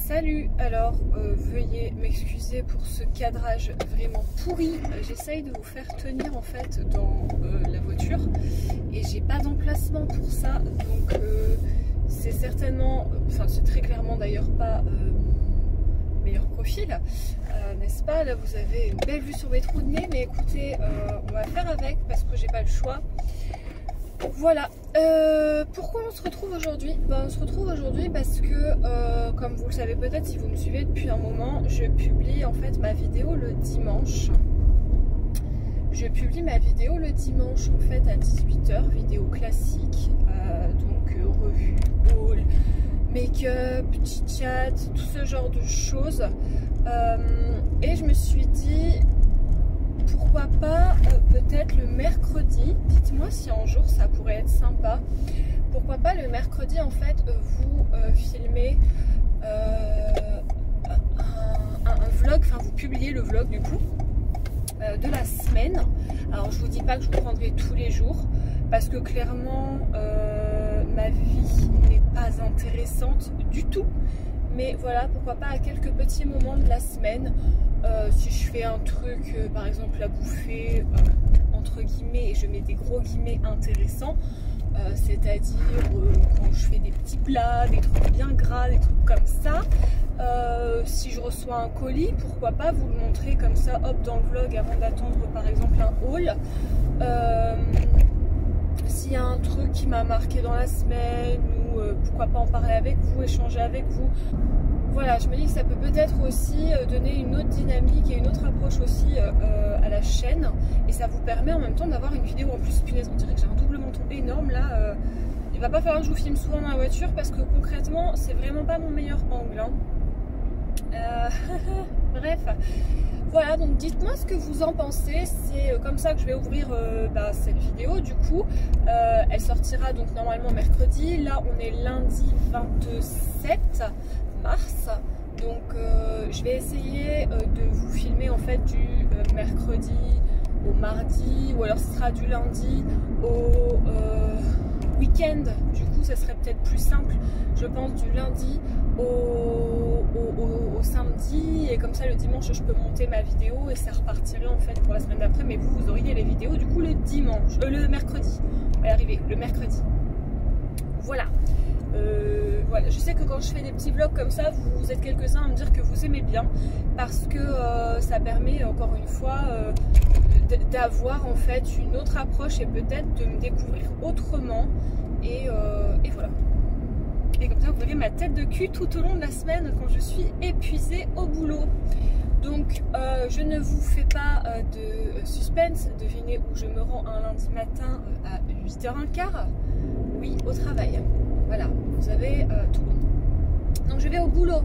Salut, alors veuillez m'excuser pour ce cadrage vraiment pourri. J'essaye de vous faire tenir en fait dans la voiture et j'ai pas d'emplacement pour ça, donc c'est certainement, enfin c'est très clairement d'ailleurs pas mon meilleur profil, n'est-ce pas? Là vous avez une belle vue sur mes trous de nez, mais écoutez, on va faire avec parce que j'ai pas le choix. Voilà, pourquoi on se retrouve aujourd'hui? On se retrouve aujourd'hui parce que, comme vous le savez peut-être si vous me suivez depuis un moment, je publie en fait ma vidéo le dimanche. Je publie ma vidéo le dimanche en fait à 18 h, vidéo classique, donc revue, haul, make-up, chit-chat, tout ce genre de choses. Et je me suis dit, pourquoi pas peut-être le mercredi, dites-moi si un jour ça pourrait être sympa, pourquoi pas le mercredi en fait vous filmer un vlog, enfin vous publiez le vlog du coup de la semaine. Alors je vous dis pas que je vous prendrai tous les jours parce que clairement ma vie n'est pas intéressante du tout, mais voilà, pourquoi pas à quelques petits moments de la semaine. Si je fais un truc, par exemple à bouffer, entre guillemets, et je mets des gros guillemets intéressants, c'est-à-dire quand je fais des petits plats, des trucs bien gras, des trucs comme ça. Si je reçois un colis, pourquoi pas vous le montrer comme ça, hop, dans le vlog avant d'attendre par exemple un haul. S'il y a un truc qui m'a marqué dans la semaine, ou pourquoi pas en parler avec vous, échanger avec vous. Voilà, je me dis que ça peut peut-être aussi donner une autre dynamique et une autre approche aussi à la chaîne. Et ça vous permet en même temps d'avoir une vidéo en plus. Punaise, on dirait que j'ai un double menton énorme là. Il va pas falloir que je vous filme souvent dans la voiture parce que concrètement, c'est vraiment pas mon meilleur angle. Hein. Bref. Voilà, donc dites-moi ce que vous en pensez. C'est comme ça que je vais ouvrir cette vidéo du coup. Elle sortira donc normalement mercredi. Là, on est lundi 27 mars. Donc je vais essayer de vous filmer en fait du mercredi au mardi, ou alors ce sera du lundi au week-end. Du coup ça serait peut-être plus simple, je pense, du lundi au samedi, et comme ça le dimanche je peux monter ma vidéo et ça repartirait en fait pour la semaine d'après, mais vous auriez les vidéos du coup le dimanche, le mercredi, on va y arriver, le mercredi. Voilà. Voilà, je sais que quand je fais des petits vlogs comme ça, vous êtes quelques-uns à me dire que vous aimez bien, parce que ça permet encore une fois d'avoir en fait une autre approche et peut-être de me découvrir autrement, et voilà. Et comme ça vous voyez ma tête de cul tout au long de la semaine quand je suis épuisée au boulot. Donc je ne vous fais pas de suspense, devinez où je me rends un lundi matin à 8 h 15. Oui, au travail. Voilà, vous avez tout. Donc je vais au boulot.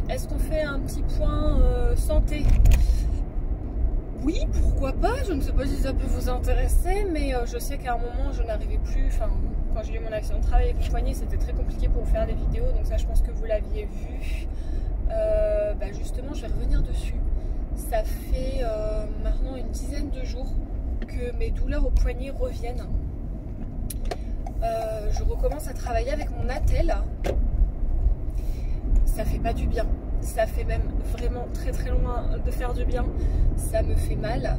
Est-ce qu'on fait un petit point santé? Oui, pourquoi pas? Je ne sais pas si ça peut vous intéresser, mais je sais qu'à un moment je n'arrivais plus, enfin quand j'ai eu mon accident de travail avec le poignet, c'était très compliqué pour faire des vidéos, donc ça je pense que vous l'aviez vu. Justement je vais revenir dessus. Ça fait maintenant une dizaine de jours que mes douleurs au poignet reviennent. Je recommence à travailler avec mon attel. Ça fait pas du bien, ça fait même vraiment très très loin de faire du bien. Ça me fait mal,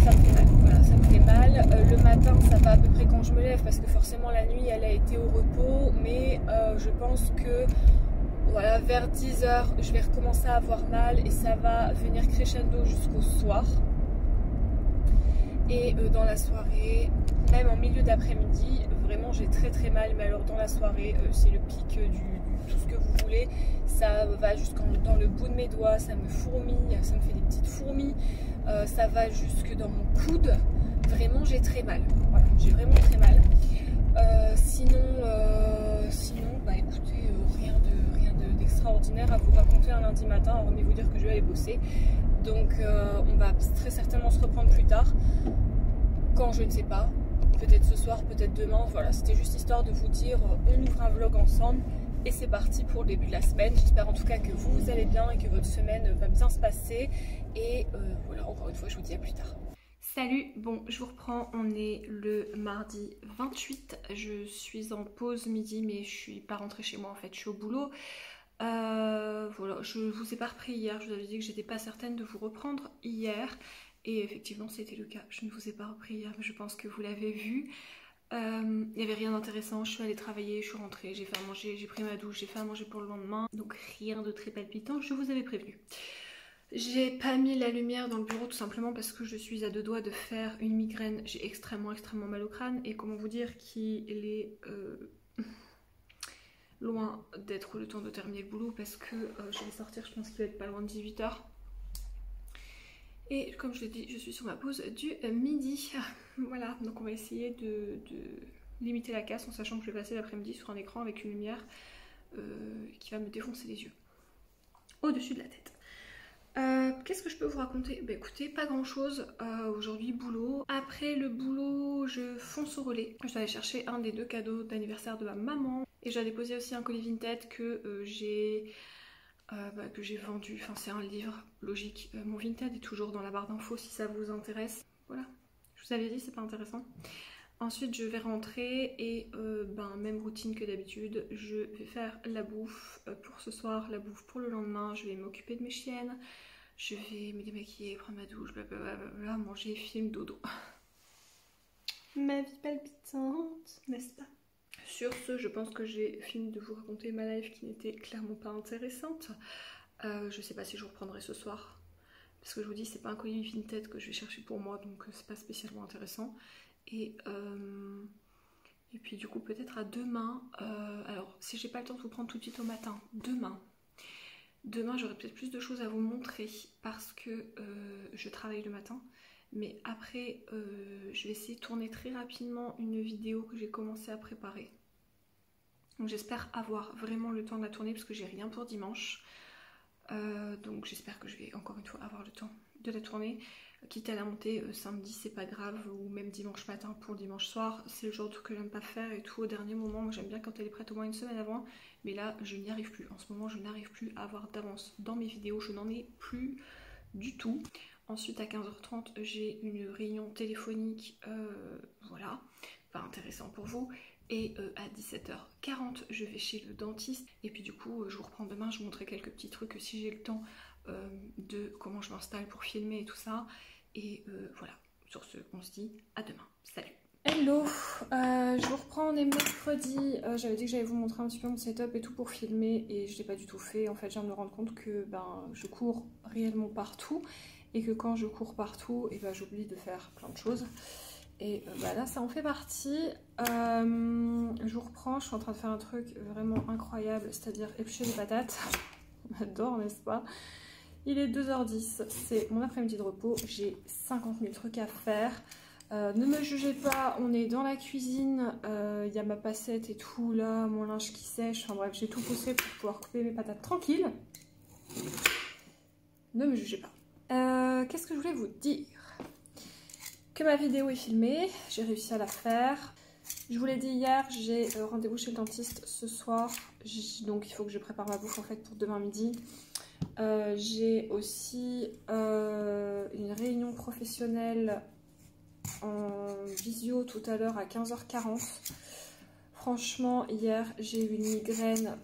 ça me fait mal, voilà, ça me fait mal. Le matin ça va à peu près quand je me lève, parce que forcément la nuit elle a été au repos, mais je pense que voilà, vers 10 h je vais recommencer à avoir mal et ça va venir crescendo jusqu'au soir. Et dans la soirée, même en milieu d'après-midi, vraiment j'ai très très mal. Mais alors dans la soirée, c'est le pic du tout ce que vous voulez. Ça va jusqu'en dans le bout de mes doigts, ça me fourmille, ça me fait des petites fourmis. Ça va jusque dans mon coude. Vraiment j'ai très mal. Voilà, j'ai vraiment très mal. Sinon, écoutez, rien d'extraordinaire à vous raconter un lundi matin, hormis vous dire que je vais aller bosser. Donc on va très certainement se reprendre plus tard, quand je ne sais pas, peut-être ce soir, peut-être demain. Voilà, c'était juste histoire de vous dire, on ouvre un vlog ensemble et c'est parti pour le début de la semaine. J'espère en tout cas que vous allez bien et que votre semaine va bien se passer, et voilà, encore une fois je vous dis à plus tard. Salut, bon je vous reprends, on est le mardi 28, je suis en pause midi mais je suis pas rentrée chez moi en fait, je suis au boulot. Voilà, je vous ai pas repris hier, je vous avais dit que j'étais pas certaine de vous reprendre hier et effectivement c'était le cas, je ne vous ai pas repris hier mais je pense que vous l'avez vu. Il n'y avait rien d'intéressant, je suis allée travailler, je suis rentrée, j'ai fait à manger, j'ai pris ma douche, j'ai fait à manger pour le lendemain, donc rien de très palpitant, je vous avais prévenu. J'ai pas mis la lumière dans le bureau tout simplement parce que je suis à deux doigts de faire une migraine. J'ai extrêmement mal au crâne et comment vous dire qu'il est loin d'être le temps de terminer le boulot parce que je vais sortir, je pense qu'il va être pas loin de 18 h. Et comme je l'ai dit, je suis sur ma pause du midi. Voilà, donc on va essayer de limiter la casse en sachant que je vais passer l'après-midi sur un écran avec une lumière qui va me défoncer les yeux au-dessus de la tête. Qu'est-ce que je peux vous raconter? Bah écoutez, pas grand chose. Aujourd'hui boulot. Après le boulot, je fonce au relais. Je vais aller chercher un des deux cadeaux d'anniversaire de ma maman. Et j'ai déposé aussi un colis Vinted que j'ai vendu. Enfin c'est un livre, logique. Mon Vinted est toujours dans la barre d'infos si ça vous intéresse. Voilà, je vous avais dit, c'est pas intéressant. Ensuite je vais rentrer et même routine que d'habitude, je vais faire la bouffe pour ce soir, la bouffe pour le lendemain, je vais m'occuper de mes chiennes, je vais me démaquiller, prendre ma douche, blablabla, manger, film, dodo. Ma vie palpitante, n'est-ce pas? Sur ce, je pense que j'ai fini de vous raconter ma life qui n'était clairement pas intéressante. Je sais pas si je vous reprendrai ce soir, parce que je vous dis, c'est pas un colis Vinted que je vais chercher pour moi, donc c'est pas spécialement intéressant. Et puis du coup peut-être à demain, alors si j'ai pas le temps de vous prendre tout de suite au matin, demain j'aurai peut-être plus de choses à vous montrer parce que je travaille le matin, mais après je vais essayer de tourner très rapidement une vidéo que j'ai commencé à préparer, donc j'espère avoir vraiment le temps de la tourner parce que j'ai rien pour dimanche, donc j'espère que je vais encore une fois avoir le temps de la tourner. Quitte à la monter samedi, c'est pas grave, ou même dimanche matin pour dimanche soir, c'est le genre de truc que j'aime pas faire et tout au dernier moment. Moi j'aime bien quand elle est prête au moins une semaine avant, mais là je n'y arrive plus. En ce moment je n'arrive plus à avoir d'avance dans mes vidéos, je n'en ai plus du tout. Ensuite à 15h30 j'ai une réunion téléphonique, voilà, pas intéressant pour vous. Et à 17h40 je vais chez le dentiste et puis du coup je vous reprends demain, je vous montrerai quelques petits trucs si j'ai le temps de comment je m'installe pour filmer et tout ça. Et voilà, sur ce, on se dit à demain. Salut! Hello, je vous reprends, on est mercredi. J'avais dit que j'allais vous montrer un petit peu mon setup et tout pour filmer et je ne l'ai pas du tout fait. En fait, je viens de me rendre compte que je cours réellement partout et que quand je cours partout, j'oublie de faire plein de choses. Et là, ça en fait partie. Je vous reprends, je suis en train de faire un truc vraiment incroyable, c'est-à-dire éplucher des patates. On adore, n'est-ce pas? Il est 2h10, c'est mon après-midi de repos, j'ai 50 000 trucs à faire. Ne me jugez pas, on est dans la cuisine, il y a ma passette et tout là, mon linge qui sèche, enfin bref, j'ai tout poussé pour pouvoir couper mes patates tranquille. Ne me jugez pas. Qu'est-ce que je voulais vous dire? Que ma vidéo est filmée, j'ai réussi à la faire. Je vous l'ai dit hier, j'ai rendez-vous chez le dentiste ce soir, donc il faut que je prépare ma bouffe en fait pour demain midi. J'ai aussi une réunion professionnelle en visio tout à l'heure à 15h40. Franchement, hier j'ai eu une migraine,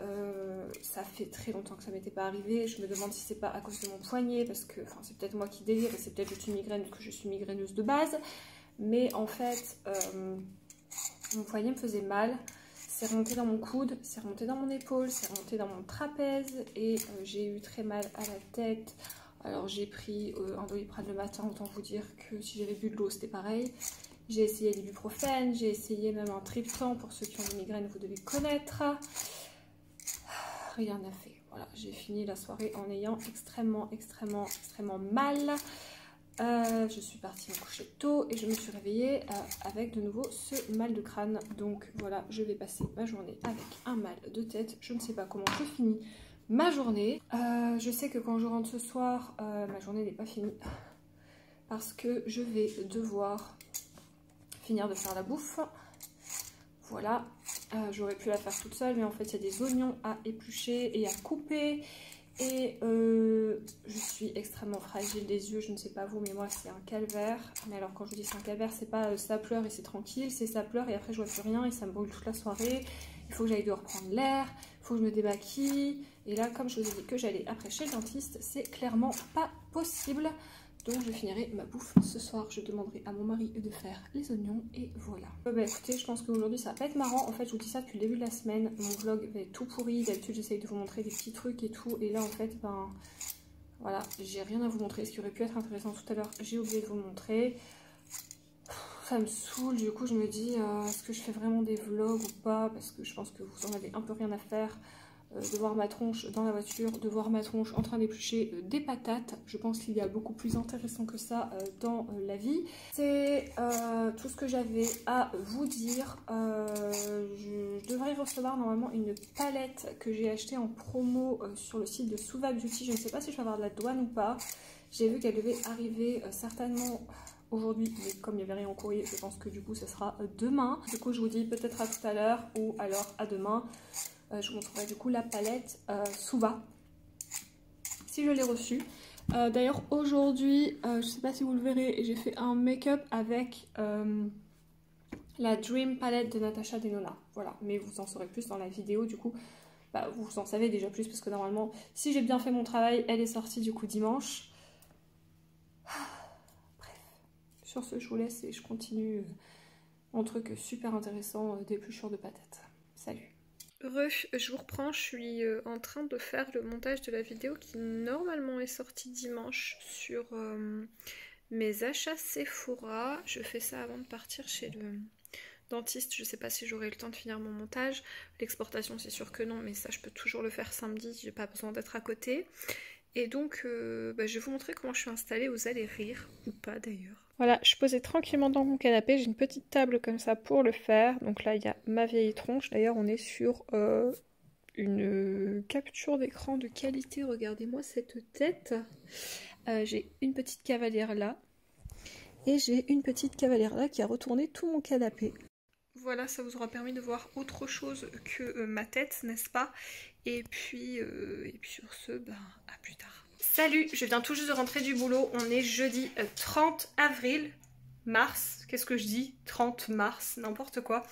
ça fait très longtemps que ça m'était pas arrivé. Je me demande si c'est pas à cause de mon poignet, parce que c'est peut-être moi qui délire et c'est peut-être juste une migraine parce que je suis migraineuse de base. Mais en fait, mon poignet me faisait mal. C'est remonté dans mon coude, c'est remonté dans mon épaule, c'est remonté dans mon trapèze et j'ai eu très mal à la tête. Alors j'ai pris un Doliprane le matin, autant vous dire que si j'avais bu de l'eau c'était pareil. J'ai essayé l'ibuprofène, j'ai essayé même un triptan, pour ceux qui ont des migraines vous devez connaître. Rien n'a fait. Voilà, j'ai fini la soirée en ayant extrêmement mal. Je suis partie me coucher tôt et je me suis réveillée avec de nouveau ce mal de crâne. Donc voilà, je vais passer ma journée avec un mal de tête. Je ne sais pas comment je finis ma journée. Je sais que quand je rentre ce soir, ma journée n'est pas finie. Parce que je vais devoir finir de faire la bouffe. Voilà, j'aurais pu la faire toute seule, mais en fait il y a des oignons à éplucher et à couper. Et je suis extrêmement fragile des yeux, je ne sais pas vous, mais moi c'est un calvaire. Mais alors quand je vous dis c'est un calvaire, c'est pas ça pleure et c'est tranquille, c'est ça pleure et après je vois plus rien et ça me brûle toute la soirée. Il faut que j'aille dehors prendre l'air, il faut que je me démaquille. Et là, comme je vous ai dit que j'allais après chez le dentiste, c'est clairement pas possible. Donc je finirai ma bouffe ce soir, je demanderai à mon mari de faire les oignons et voilà. Bah écoutez, je pense qu'aujourd'hui ça va pas être marrant. En fait je vous dis ça depuis le début de la semaine, mon vlog va être tout pourri. D'habitude j'essaye de vous montrer des petits trucs et tout. Et là en fait ben voilà, j'ai rien à vous montrer. Ce qui aurait pu être intéressant tout à l'heure, j'ai oublié de vous le montrer. Ça me saoule, du coup je me dis est-ce que je fais vraiment des vlogs ou pas, parce que je pense que vous en avez un peu rien à faire. De voir ma tronche dans la voiture, de voir ma tronche en train d'éplucher des patates. Je pense qu'il y a beaucoup plus intéressant que ça dans la vie. C'est tout ce que j'avais à vous dire. Je devrais recevoir normalement une palette que j'ai achetée en promo sur le site de Suva Beauty. Je ne sais pas si je vais avoir de la douane ou pas. J'ai vu qu'elle devait arriver certainement aujourd'hui, mais comme il n'y avait rien en courrier, je pense que du coup ce sera demain. Du coup je vous dis peut-être à tout à l'heure ou alors à demain. Je vous montrerai du coup la palette Suva, si je l'ai reçue. D'ailleurs aujourd'hui, je ne sais pas si vous le verrez, j'ai fait un make-up avec la Dream Palette de Natasha Denona. Voilà, mais vous en saurez plus dans la vidéo du coup. Bah, vous en savez déjà plus parce que normalement, si j'ai bien fait mon travail, elle est sortie du coup dimanche. Bref, sur ce je vous laisse et je continue mon truc super intéressant d'épluchure de patates. Salut! Je vous reprends, je suis en train de faire le montage de la vidéo qui normalement est sortie dimanche sur mes achats Sephora. Je fais ça avant de partir chez le dentiste, je sais pas si j'aurai le temps de finir mon montage. L'exportation c'est sûr que non, mais ça je peux toujours le faire samedi, j'ai pas besoin d'être à côté. Et donc je vais vous montrer comment je suis installée, vous allez rire, ou pas d'ailleurs. Voilà, je suis posée tranquillement dans mon canapé, j'ai une petite table comme ça pour le faire. Donc là il y a ma vieille tronche, d'ailleurs on est sur une capture d'écran de qualité, regardez-moi cette tête. J'ai une petite cavalière là, et j'ai une petite cavalière là qui a retourné tout mon canapé. Voilà, ça vous aura permis de voir autre chose que ma tête, n'est-ce pas? Et puis sur ce, ben, à plus tard. Salut, je viens tout juste de rentrer du boulot. On est jeudi 30 avril, mars, qu'est-ce que je dis? 30 mars, n'importe quoi.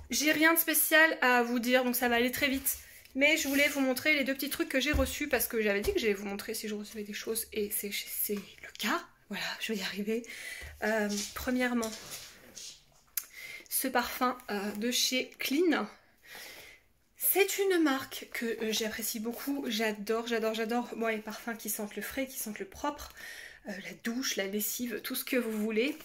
J'ai rien de spécial à vous dire, donc ça va aller très vite. Mais je voulais vous montrer les deux petits trucs que j'ai reçus parce que j'avais dit que j'allais vous montrer si je recevais des choses et c'est le cas. Voilà, je vais y arriver. Premièrement, ce parfum de chez Clean. C'est une marque que j'apprécie beaucoup, j'adore, j'adore, j'adore. Moi les parfums qui sentent le frais, qui sentent le propre, la douche, la lessive, tout ce que vous voulez.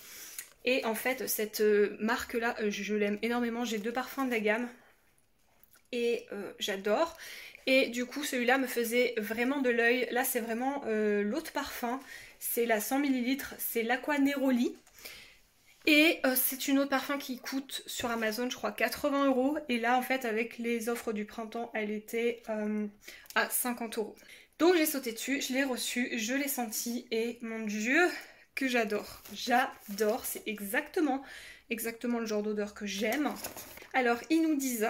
Et en fait cette marque là, je l'aime énormément, j'ai deux parfums de la gamme et j'adore. Et du coup celui-là me faisait vraiment de l'œil. Là c'est vraiment l'autre parfum, c'est la 100 ml, c'est l'Aqua Neroli. Et c'est une autre parfum qui coûte sur Amazon je crois 80 €. Et là en fait avec les offres du printemps elle était à 50 €. Donc j'ai sauté dessus, je l'ai reçu, je l'ai senti et mon dieu que j'adore. J'adore, c'est exactement le genre d'odeur que j'aime. Alors ils nous disent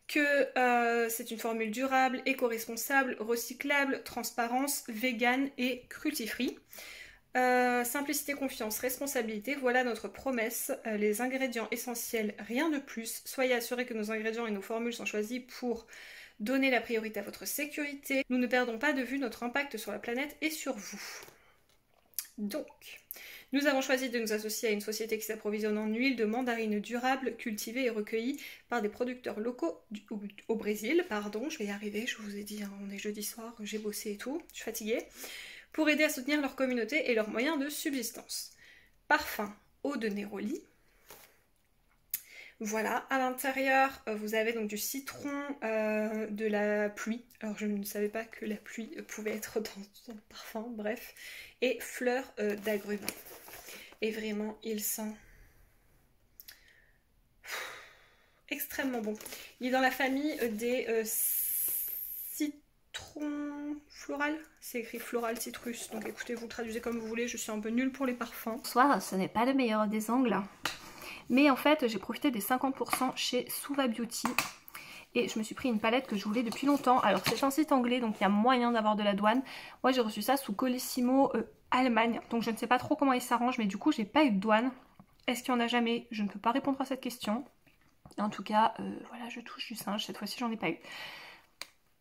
que c'est une formule durable, éco-responsable, recyclable, transparence, vegan et cruelty-free. Simplicité, confiance, responsabilité, voilà notre promesse. Les ingrédients essentiels, rien de plus. Soyez assurés que nos ingrédients et nos formules sont choisis pour donner la priorité à votre sécurité. Nous ne perdons pas de vue notre impact sur la planète et sur vous. Donc, nous avons choisi de nous associer à une société qui s'approvisionne en huile de mandarine durable, cultivée et recueillie par des producteurs locaux au Brésil. Pardon, je vais y arriver, je vous ai dit, hein, on est jeudi soir, j'ai bossé et tout, je suis fatiguée. Pour aider à soutenir leur communauté et leurs moyens de subsistance. Parfum eau de Neroli. Voilà, à l'intérieur, vous avez donc du citron, de la pluie. Alors je ne savais pas que la pluie pouvait être dans son parfum, bref. Et fleurs d'agrumes. Et vraiment, il sent extrêmement bon. Il est dans la famille des citron floral, c'est écrit floral citrus, donc écoutez, vous traduisez comme vous voulez, je suis un peu nulle pour les parfums. Bonsoir, ce n'est pas le meilleur des angles, mais en fait j'ai profité des 50% chez Suva Beauty Et je me suis pris une palette que je voulais depuis longtemps. Alors c'est un site anglais, donc il y a moyen d'avoir de la douane. Moi j'ai reçu ça sous Colissimo Allemagne. Donc je ne sais pas trop comment ils s'arrangent, mais du coup j'ai pas eu de douane. Est-ce qu'il y en a jamais? Je ne peux pas répondre à cette question. En tout cas, voilà, je touche du singe. Cette fois-ci j'en ai pas eu.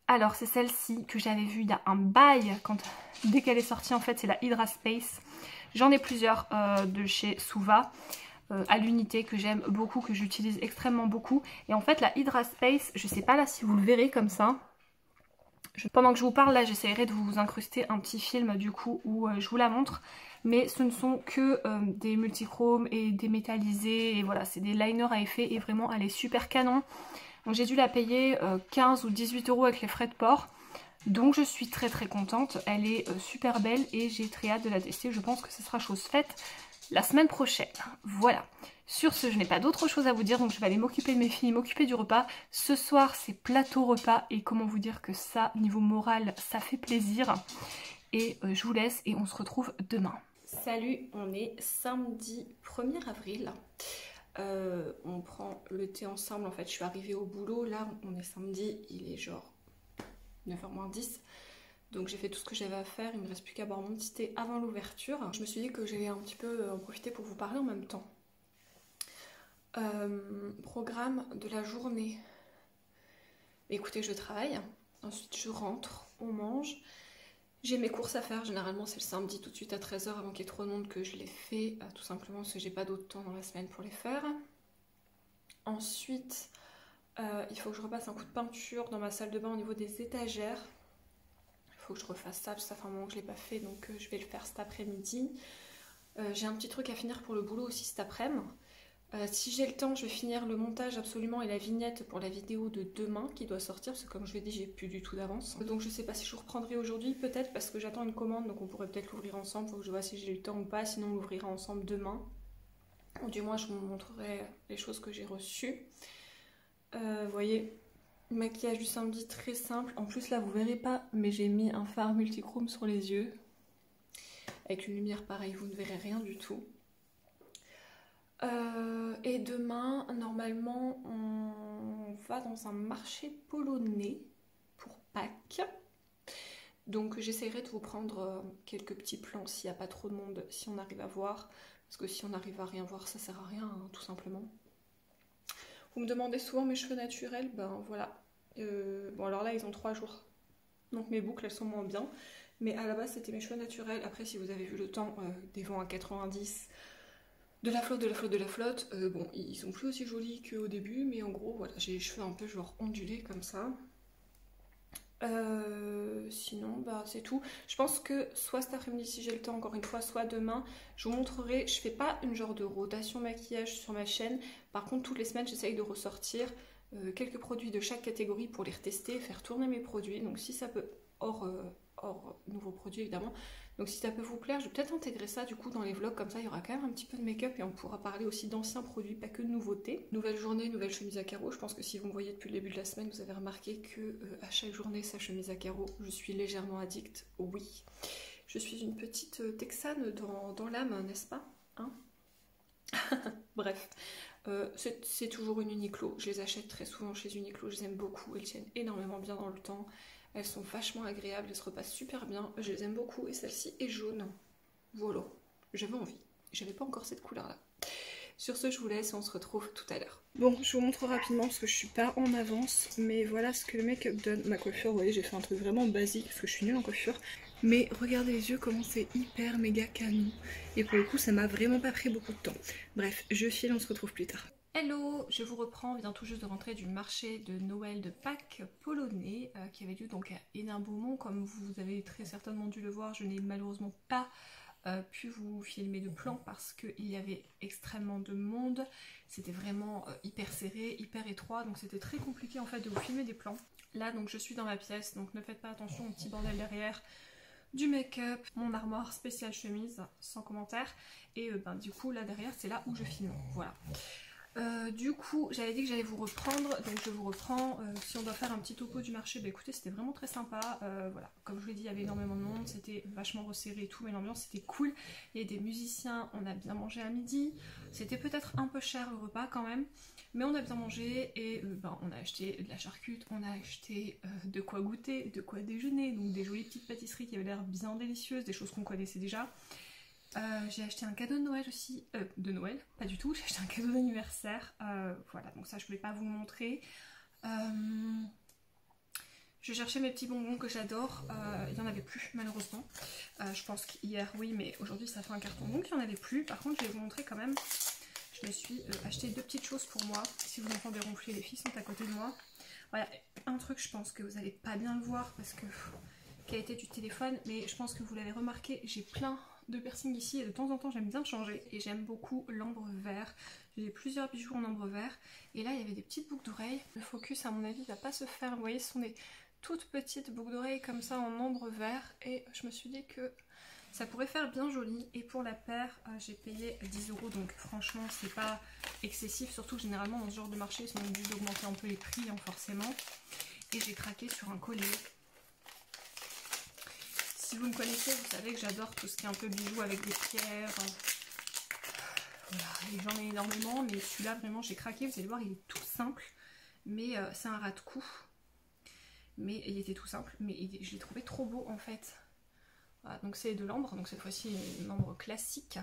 Alors c'est celle-ci que j'avais vue il y a un bail, dès qu'elle est sortie en fait, c'est la Hydra Space. J'en ai plusieurs de chez Suva. À l'unité que j'aime beaucoup, que j'utilise extrêmement beaucoup. Et en fait la Hydra Space, je sais pas là si vous le verrez comme ça. Pendant que je vous parle là, j'essaierai de vous incruster un petit film du coup où je vous la montre. Mais ce ne sont que des multichromes et des métallisés. Et voilà, c'est des liners à effet et vraiment elle est super canon. Donc j'ai dû la payer 15 ou 18 € avec les frais de port. Donc je suis très très contente. Elle est super belle et j'ai très hâte de la tester. Je pense que ce sera chose faite la semaine prochaine. Voilà. Sur ce, je n'ai pas d'autre chose à vous dire, donc je vais aller m'occuper de mes filles, m'occuper du repas. Ce soir, c'est plateau repas et comment vous dire que ça, niveau moral, ça fait plaisir. Et je vous laisse et on se retrouve demain. Salut, on est samedi 1er avril. On prend le thé ensemble. En fait, je suis arrivée au boulot. Là, on est samedi, il est genre 9h moins 10. Donc j'ai fait tout ce que j'avais à faire, il ne me reste plus qu'à boire mon petit thé avant l'ouverture. Je me suis dit que j'allais un petit peu en profiter pour vous parler en même temps. Programme de la journée. Écoutez, je travaille, ensuite je rentre, on mange. J'ai mes courses à faire, généralement c'est le samedi tout de suite à 13h avant qu'il y ait trop de monde que je les fais, tout simplement parce que j'ai pas d'autre temps dans la semaine pour les faire. Ensuite, il faut que je repasse un coup de peinture dans ma salle de bain au niveau des étagères. Il faut que je refasse ça, ça fait un moment que je ne l'ai pas fait, donc je vais le faire cet après-midi. J'ai un petit truc à finir pour le boulot aussi cet après-midi. Si j'ai le temps, je vais finir le montage absolument et la vignette pour la vidéo de demain qui doit sortir, parce que comme je l'ai dit, j'ai plus du tout d'avance. Donc je sais pas si je vous reprendrai aujourd'hui, peut-être parce que j'attends une commande, donc on pourrait peut-être l'ouvrir ensemble, faut que je vois si j'ai le temps ou pas, sinon on l'ouvrira ensemble demain. Ou du moins je vous montrerai les choses que j'ai reçues. Vous voyez, maquillage du samedi très simple. En plus là vous verrez pas, mais j'ai mis un fard multichrome sur les yeux. Avec une lumière pareille, vous ne verrez rien du tout. Et demain, normalement, on va dans un marché polonais pour Pâques. Donc j'essaierai de vous prendre quelques petits plans s'il n'y a pas trop de monde, si on arrive à voir. Parce que si on n'arrive à rien voir, ça sert à rien, hein, tout simplement. Vous me demandez souvent mes cheveux naturels, ben voilà. Bon alors là, ils ont 3 jours. Donc mes boucles, elles sont moins bien. Mais à la base, c'était mes cheveux naturels. Après, si vous avez vu le temps des vents à 90... de la flotte, bon, ils sont plus aussi jolis qu'au début, mais en gros, voilà, j'ai les cheveux un peu genre ondulés comme ça. Sinon, bah c'est tout. Je pense que soit cet après-midi si j'ai le temps, encore une fois, soit demain, je vous montrerai. Je fais pas une genre de rotation maquillage sur ma chaîne. Par contre, toutes les semaines, j'essaye de ressortir quelques produits de chaque catégorie pour les retester, faire tourner mes produits. Donc si ça peut, hors nouveaux produits évidemment. Donc si ça peut vous plaire, je vais peut-être intégrer ça du coup dans les vlogs, comme ça il y aura quand même un petit peu de make-up et on pourra parler aussi d'anciens produits, pas que de nouveautés. Nouvelle journée, nouvelle chemise à carreaux. Je pense que si vous me voyez depuis le début de la semaine, vous avez remarqué que à chaque journée, sa chemise à carreaux, je suis légèrement addict. Oui, je suis une petite texane dans l'âme, n'est-ce pas, hein? Bref, c'est toujours une Uniqlo. Je les achète très souvent chez Uniqlo, je les aime beaucoup, elles tiennent énormément bien dans le temps. Elles sont vachement agréables, elles se repassent super bien, je les aime beaucoup et celle-ci est jaune. Voilà, j'avais envie, j'avais pas encore cette couleur-là. Sur ce, je vous laisse et on se retrouve tout à l'heure. Bon, je vous montre rapidement parce que je suis pas en avance, mais voilà ce que le make-up donne. Ma coiffure, vous voyez, j'ai fait un truc vraiment basique parce que je suis nulle en coiffure. Mais regardez les yeux, comment c'est hyper méga canon. Et pour le coup, ça m'a vraiment pas pris beaucoup de temps. Bref, je file, on se retrouve plus tard. Hello, je vous reprends, on vient tout juste de rentrer du marché de Noël de Pâques polonais qui avait lieu donc à Hénin-Beaumont. Comme vous avez très certainement dû le voir, je n'ai malheureusement pas pu vous filmer de plan parce qu'il y avait extrêmement de monde. C'était vraiment hyper serré, hyper étroit, donc c'était très compliqué en fait de vous filmer des plans. Là donc je suis dans ma pièce, donc ne faites pas attention au petit bordel derrière. Du make-up, mon armoire spéciale chemise, sans commentaire. Et du coup là derrière c'est là où je filme, voilà. Du coup, j'avais dit que j'allais vous reprendre, donc je vous reprends. Si on doit faire un petit topo du marché, bah écoutez, c'était vraiment très sympa. Voilà, comme je vous l'ai dit, il y avait énormément de monde, c'était vachement resserré et tout, mais l'ambiance était cool. Il y avait des musiciens, on a bien mangé à midi. C'était peut-être un peu cher le repas quand même, mais on a bien mangé et on a acheté de la charcute, on a acheté de quoi goûter, de quoi déjeuner, donc des jolies petites pâtisseries qui avaient l'air bien délicieuses, des choses qu'on connaissait déjà. J'ai acheté un cadeau de Noël aussi, de Noël, pas du tout, j'ai acheté un cadeau d'anniversaire, voilà, donc ça je voulais pas vous le montrer. Je cherchais mes petits bonbons que j'adore, il n'y en avait plus malheureusement, je pense qu'hier oui, mais aujourd'hui ça fait un carton, donc il n'y en avait plus. Par contre je vais vous montrer quand même, je me suis acheté deux petites choses pour moi. Si vous entendez ronfler, les filles sont à côté de moi. Voilà, un truc, je pense que vous allez pas bien le voir parce que qualité du téléphone, mais je pense que vous l'avez remarqué, j'ai plein de piercings ici et de temps en temps j'aime bien changer et j'aime beaucoup l'ambre vert. J'ai plusieurs bijoux en ambre vert et là il y avait des petites boucles d'oreilles. Le focus à mon avis va pas se faire, vous voyez, ce sont des toutes petites boucles d'oreilles comme ça en ambre vert et je me suis dit que ça pourrait faire bien joli. Et pour la paire j'ai payé 10 €, donc franchement c'est pas excessif, surtout que généralement dans ce genre de marché ils sont obligés d'augmenter un peu les prix hein, forcément. Et j'ai craqué sur un collier. Si vous me connaissez, vous savez que j'adore tout ce qui est un peu bijoux avec des pierres. Voilà, et j'en ai énormément, mais celui-là vraiment j'ai craqué. Vous allez voir, il est tout simple, mais c'est un ras de cou. Mais il était tout simple, mais je l'ai trouvé trop beau en fait. Voilà, donc c'est de l'ambre, donc cette fois-ci une ambre classique.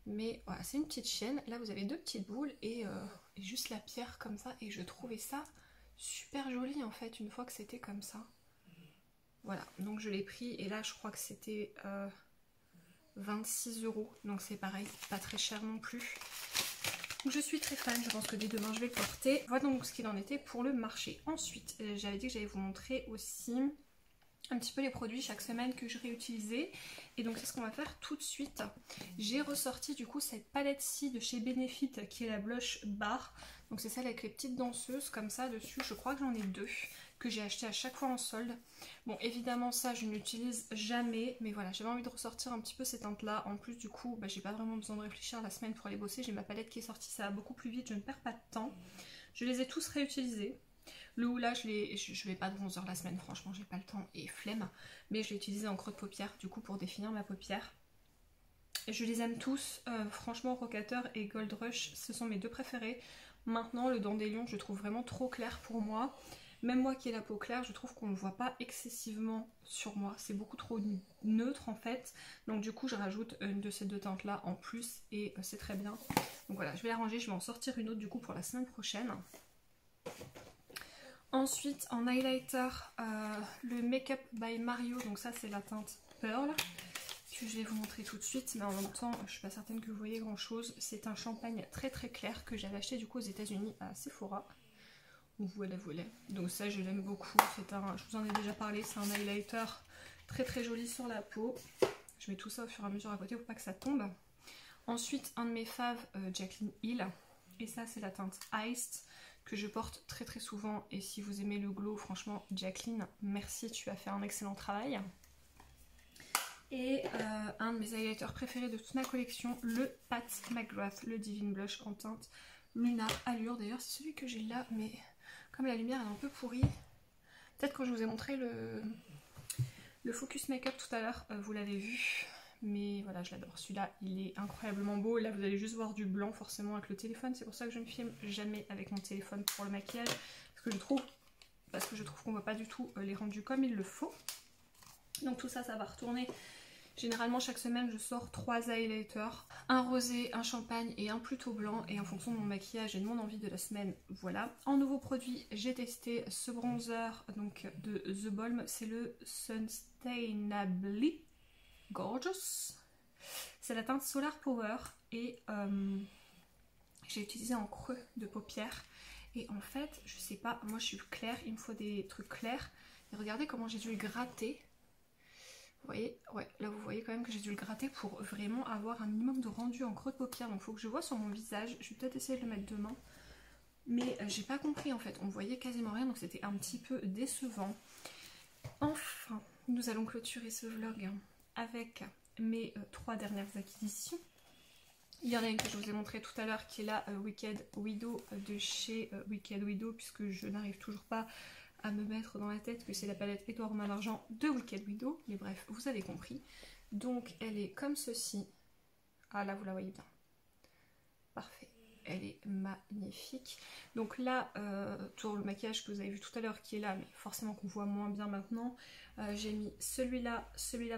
Mais voilà, c'est une petite chaîne. Là vous avez deux petites boules et juste la pierre comme ça. Et je trouvais ça super joli en fait, une fois que c'était comme ça. Voilà, donc je l'ai pris et là je crois que c'était 26 €, donc c'est pareil, pas très cher non plus. Donc je suis très fan, je pense que dès demain je vais le porter. Voilà donc ce qu'il en était pour le marché. Ensuite, j'avais dit que j'allais vous montrer aussi un petit peu les produits chaque semaine que je réutilisais. Et donc c'est ce qu'on va faire tout de suite. J'ai ressorti du coup cette palette-ci de chez Benefit qui est la blush bar. Donc c'est celle avec les petites danseuses comme ça dessus. Je crois que j'en ai deux que j'ai acheté à chaque fois en solde. Bon évidemment ça je n'utilise jamais, mais voilà, j'avais envie de ressortir un petit peu ces teintes là. En plus du coup j'ai pas vraiment besoin de réfléchir la semaine pour aller bosser, j'ai ma palette qui est sortie, ça va beaucoup plus vite, je ne perds pas de temps. Je les ai tous réutilisés. Le Hoola je vais pas de bronzer la semaine, franchement j'ai pas le temps et flemme, mais je l'ai utilisé en creux de paupière du coup pour définir ma paupière. Et je les aime tous, franchement Rocateur et Gold Rush ce sont mes deux préférés. Maintenant le Dandelion je trouve vraiment trop clair pour moi. Même moi qui ai la peau claire, je trouve qu'on ne le voit pas excessivement sur moi. C'est beaucoup trop neutre en fait. Donc du coup je rajoute une de ces deux teintes là en plus et c'est très bien. Donc voilà, je vais la ranger, je vais en sortir une autre du coup pour la semaine prochaine. Ensuite en highlighter, le Make Up by Mario. Donc ça c'est la teinte Pearl que je vais vous montrer tout de suite. Mais en même temps je suis pas certaine que vous voyez grand chose. C'est un champagne très très clair que j'avais acheté du coup aux États-Unis à Sephora. Voilà, voilà. Donc ça je l'aime beaucoup, je vous en ai déjà parlé, c'est un highlighter très très joli sur la peau. Je mets tout ça au fur et à mesure à côté pour pas que ça tombe. Ensuite un de mes faves, Jaclyn Hill, et ça c'est la teinte Iced que je porte très très souvent. Et si vous aimez le glow, franchement Jaclyn, merci, tu as fait un excellent travail. Et un de mes highlighters préférés de toute ma collection, le Pat McGrath, le Divine Blush en teinte Lunar Allure. D'ailleurs c'est celui que j'ai là, mais comme la lumière est un peu pourrie, peut-être quand je vous ai montré le focus make-up tout à l'heure, vous l'avez vu. Mais voilà, je l'adore. Celui-là, il est incroyablement beau. Là, vous allez juste voir du blanc forcément avec le téléphone. C'est pour ça que je ne filme jamais avec mon téléphone pour le maquillage. Parce que je trouve qu'on ne voit pas du tout les rendus comme il le faut. Donc tout ça, ça va retourner. Généralement chaque semaine je sors 3 highlighters, un rosé, un champagne et un plutôt blanc, et en fonction de mon maquillage et de mon envie de la semaine, voilà. En nouveau produit, j'ai testé ce bronzer donc de The Balm, c'est le Sustainably Gorgeous. C'est la teinte Solar Power et j'ai utilisé en creux de paupière. Et en fait, je sais pas, moi je suis claire, il me faut des trucs clairs. Et regardez comment j'ai dû le gratter. Vous voyez, ouais, là vous voyez quand même que j'ai dû le gratter pour vraiment avoir un minimum de rendu en creux de paupière. Donc il faut que je vois sur mon visage, je vais peut-être essayer de le mettre demain. Mais j'ai pas compris en fait, on voyait quasiment rien, donc c'était un petit peu décevant. Enfin, nous allons clôturer ce vlog avec mes 3 dernières acquisitions. Il y en a une que je vous ai montré tout à l'heure qui est la Wicked Widow de chez Wicked Widow, puisque je n'arrive toujours pas à me mettre dans la tête que c'est la palette Édouard Main d'Argent de Wicked Widow. Mais bref, vous avez compris. Donc elle est comme ceci. Ah là, vous la voyez bien. Parfait. Elle est magnifique. Donc là, pour le maquillage que vous avez vu tout à l'heure qui est là, mais forcément qu'on voit moins bien maintenant, j'ai mis celui-là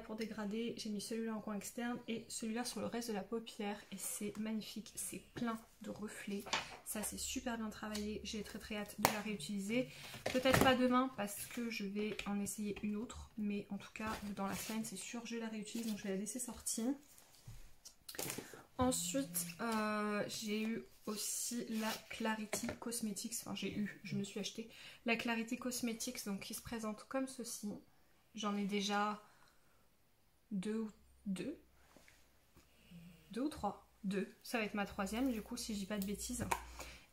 pour dégrader, j'ai mis celui-là en coin externe et celui-là sur le reste de la paupière et c'est magnifique, c'est plein de reflets, ça c'est super bien travaillé, j'ai très hâte de la réutiliser. Peut-être pas demain parce que je vais en essayer une autre, mais en tout cas dans la semaine c'est sûr je la réutilise, donc je vais la laisser sortie. Ensuite, j'ai eu aussi la Clarity Cosmetics, enfin je me suis acheté la Clarity Cosmetics, donc qui se présente comme ceci. J'en ai déjà deux ou trois, ça va être ma troisième du coup si je dis pas de bêtises.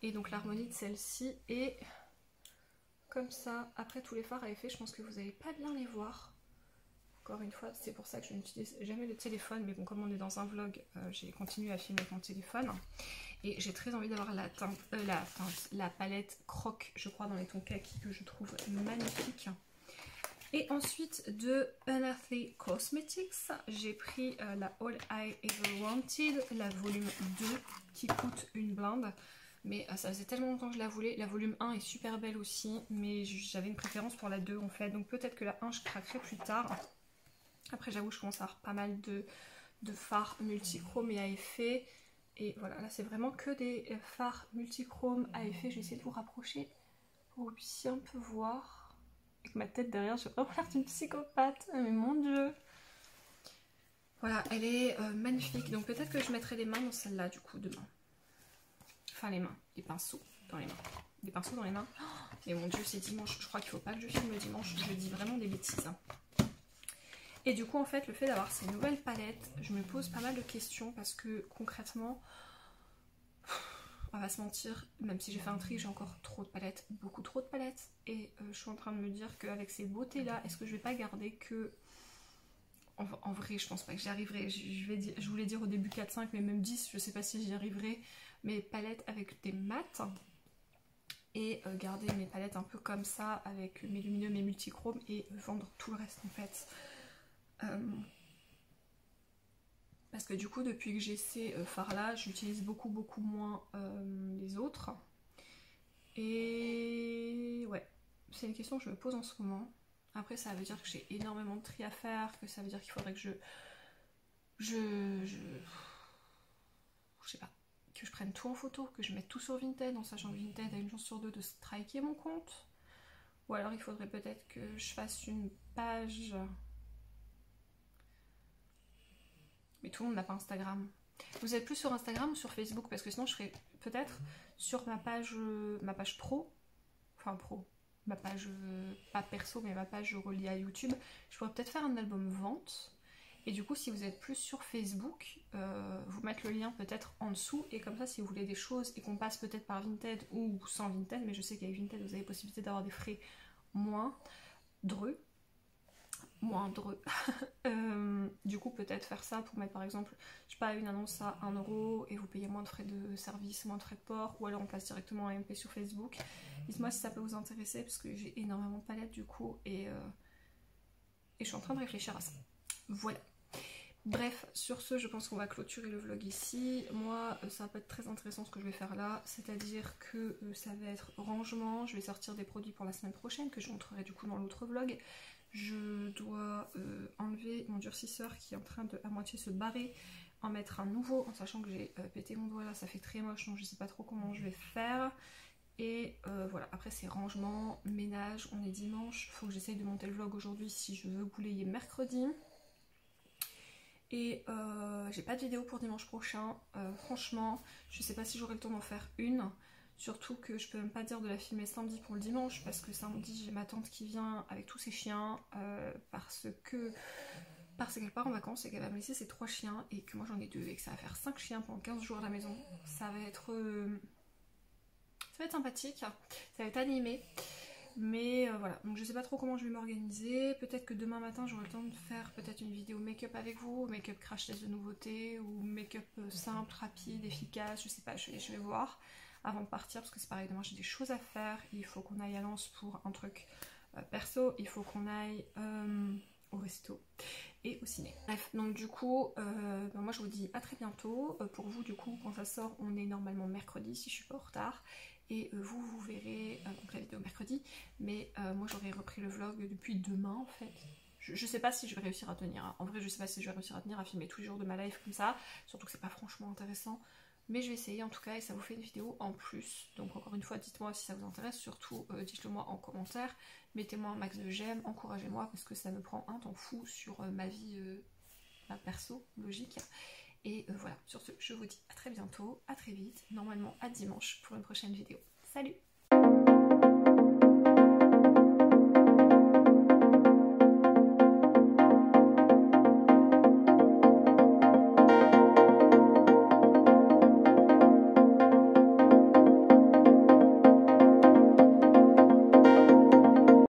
Et donc l'harmonie de celle-ci est comme ça. Après tous les fards à effet, je pense que vous n'allez pas bien les voir. Encore une fois, c'est pour ça que je n'utilise jamais le téléphone, mais bon, comme on est dans un vlog, j'ai continué à filmer avec mon téléphone. Et j'ai très envie d'avoir la palette Croc, je crois, dans les tons kaki, que je trouve magnifique. Et ensuite, de Unearthly Cosmetics, j'ai pris la All I Ever Wanted, la volume 2, qui coûte une blinde. Mais ça faisait tellement longtemps que je la voulais. La volume 1 est super belle aussi, mais j'avais une préférence pour la 2 en fait. Donc peut-être que la 1, je craquerai plus tard. Après j'avoue je commence à avoir pas mal de fards multichrome et à effet. Et voilà, là c'est vraiment que des fards multichrome à effet. Je vais essayer de vous rapprocher pour que vous puissiez un peu voir. Avec ma tête derrière, je vais vraiment l'air d'une psychopathe. Mais mon dieu. Voilà, elle est magnifique. Donc peut-être que je mettrai les mains dans celle-là du coup demain. Enfin les mains, les pinceaux dans les mains. Des pinceaux dans les mains. Oh, mais mon dieu, c'est dimanche. Je crois qu'il ne faut pas que je filme le dimanche. Je dis vraiment des bêtises. Hein. Et du coup en fait le fait d'avoir ces nouvelles palettes, je me pose pas mal de questions parce que concrètement, on va se mentir, même si j'ai fait un tri, j'ai encore trop de palettes, beaucoup trop de palettes. Et je suis en train de me dire qu'avec ces beautés là, est-ce que je vais pas garder que... En vrai je pense pas que j'y arriverai, je voulais dire au début 4-5 mais même 10, je sais pas si j'y arriverai. Mes palettes avec des mats et garder mes palettes un peu comme ça avec mes lumineux, mes multichromes et vendre tout le reste en fait. Parce que du coup depuis que j'ai ces fards là j'utilise beaucoup moins les autres et ouais c'est une question que je me pose en ce moment. Après ça veut dire que j'ai énormément de tri à faire, que ça veut dire qu'il faudrait que je sais pas, que je prenne tout en photo, que je mette tout sur Vinted en sachant que Vinted a une chance sur deux de striker mon compte, ou alors il faudrait peut-être que je fasse une page. Mais tout le monde n'a pas Instagram. Vous êtes plus sur Instagram ou sur Facebook? Parce que sinon je serais peut-être sur ma page pro. Enfin pro. Ma page, pas perso, mais ma page reliée à YouTube. Je pourrais peut-être faire un album vente. Et du coup si vous êtes plus sur Facebook, vous mettre le lien peut-être en dessous. Et comme ça si vous voulez des choses et qu'on passe peut-être par Vinted ou sans Vinted. Mais je sais qu'avec Vinted vous avez possibilité d'avoir des frais moindreux. Du coup peut-être faire ça pour mettre par exemple je sais pas une annonce à 1 € et vous payez moins de frais de service, moins de frais de port, ou alors on passe directement à MP sur Facebook. Dites-moi si ça peut vous intéresser parce que j'ai énormément de palettes du coup et je suis en train de réfléchir à ça. Voilà. Bref, sur ce je pense qu'on va clôturer le vlog ici. Moi ça va pas être très intéressant ce que je vais faire là, c'est-à-dire que ça va être rangement, je vais sortir des produits pour la semaine prochaine que je montrerai du coup dans l'autre vlog. Je dois enlever mon durcisseur qui est en train de à moitié se barrer, en mettre un nouveau, en sachant que j'ai pété mon doigt là, ça fait très moche, donc je sais pas trop comment je vais faire. Et voilà, après c'est rangement, ménage, on est dimanche, faut que j'essaye de monter le vlog aujourd'hui si je veux bouler mercredi. Et j'ai pas de vidéo pour dimanche prochain, franchement, je sais pas si j'aurai le temps d'en faire une. Surtout que je peux même pas dire de la filmer samedi pour le dimanche parce que samedi j'ai ma tante qui vient avec tous ses chiens parce qu'elle part en vacances et qu'elle va me laisser ses 3 chiens et que moi j'en ai 2 et que ça va faire 5 chiens pendant 15 jours à la maison. Ça va être sympathique, ça va être animé. Mais voilà, donc je sais pas trop comment je vais m'organiser. Peut-être que demain matin j'aurai le temps de faire peut-être une vidéo make-up avec vous, make-up crash test de nouveautés, ou make-up simple, rapide, efficace, je sais pas, je vais voir avant de partir, parce que c'est pareil, demain j'ai des choses à faire, il faut qu'on aille à Lens pour un truc perso, il faut qu'on aille au resto et au ciné. Bref, donc du coup, moi je vous dis à très bientôt. Pour vous du coup, quand ça sort, on est normalement mercredi si je suis pas en retard. Et vous verrez donc la vidéo mercredi, mais moi j'aurai repris le vlog depuis demain en fait. Je sais pas si je vais réussir à tenir, hein. En vrai je sais pas si je vais réussir à tenir, à filmer tous les jours de ma life comme ça, surtout que c'est pas franchement intéressant. Mais je vais essayer en tout cas et ça vous fait une vidéo en plus. Donc encore une fois, dites-moi si ça vous intéresse, surtout dites-le moi en commentaire. Mettez-moi un max de j'aime, encouragez-moi parce que ça me prend un temps fou sur ma vie perso, logique. Et voilà, sur ce, je vous dis à très bientôt, à très vite, normalement à dimanche pour une prochaine vidéo. Salut!